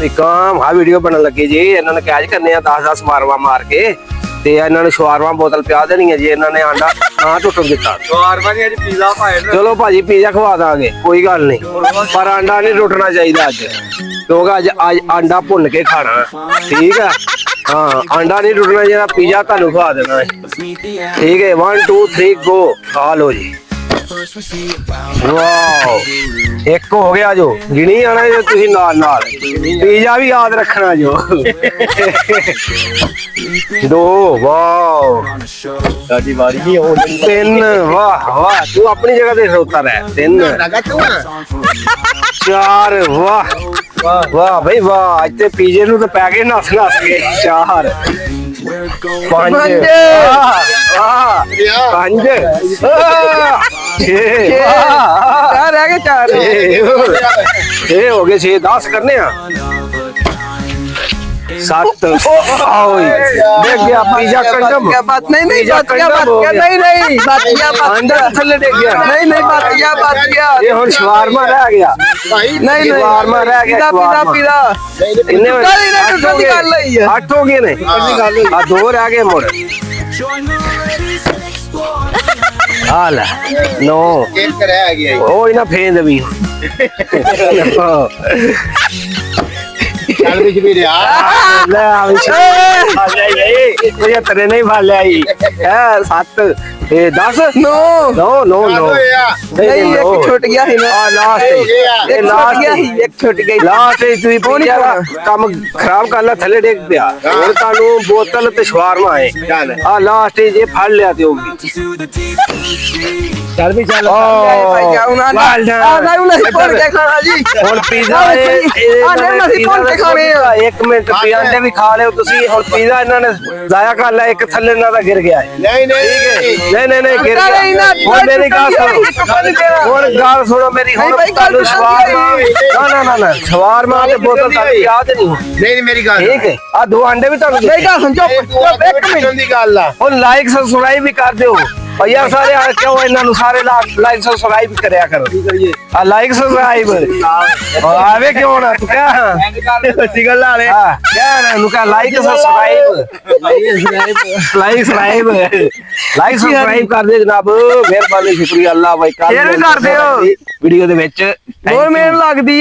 वालेकुम। हाँ वीडियो बनन लगी जी। इन्होंने कैच करने 10-10 मारवा मार के ते इन्होंने शवारमा बोतल पिया देनी है जी। इन्होंने आंडा ना टुटन दिता। शवारमा नहीं अज पिज़्ज़ा पाए ना। चलो भाजी पिज़्ज़ा खवा देंगे कोई गल नहीं, पर आंडा नहीं टुटना चाहिए अज, क्योंकि अज आंडा भुन के खाना ठीक है। हाँ आंडा नहीं टुटना चाहिए, पिज़्ज़ा तुहानू खवा देना है ठीक है। 1 2 3 गो खा लो जी। वाह एक हो गया जो गिनी आना जो तुसी नाल नाल पिज़्ज़ा भी याद रखना जो। 2 वाह साडी बारी नहीं हो 3 वाह वाह तू अपनी जगह पे खड़ोता रह। 3 4 वाह वाह भाई वाह आज ते पिज़्ज़े नु तो पै गए नस नस के। 4 5 रह गए 4 हो गए 6 10 करने 7 देख गया पिज़्ज़ा कंडम। बात नहीं नहीं बात क्या अंडा थल्ले देख गया नहीं नहीं बात क्या ये हुन शवारमा रह गया। नहीं शवारमा रह गया। पिज़्ज़ा कितने कर लई है 8 हो गए ने। 2 रह गए मुड़। हाल 9 एक रह गया ओ इना फेंद भी चल भी भी रहा ले ये तेरे नहीं भाल ले आई है 7 10 नो नो नो नो नहीं एक छूट गया है ना लास्ट एक लास्ट गया ही एक छूट गई लास्ट तू पिज़्ज़ा दा काम खराब कर ला थल्ले डेग पिया और तानू बोतल ते शवारमा है आ लास्ट ये फड़ लिया ते होगी। चल भी चल भाई क्या उन्होंने फोन के खाना जी और पिज़्ज़ा एक मिनट अंडे भी खा ले तुसी और पिज़्ज़ा इन्होंने जाया कर लिया एक थल्ले ना गिर गया है। नहीं नहीं नहीं गिर गया। और मेरी गाल सुनो और गाल सुनो मेरी शवारमा ना शवारमा ते बोतल तक याद नहीं नहीं मेरी गल ठीक है। आ 2 अंडे भी तुहानू नहीं गल समझो एक मिनट दी गल आ और लाइक सब्सक्राइब भी कर दो भैया सारे क्यों इन्हों सारे लाइक सब्सक्राइब करया करो लाइक सब्सक्राइब आवे क्यों ना तू क्या सिगल वाले क्या ना तू क्या लाइक सब्सक्राइब कर दे जनाब मेहरबानी शुक्रिया अल्लाह भाई शेयर भी कर दियो वीडियो दे विच और मेन लगदी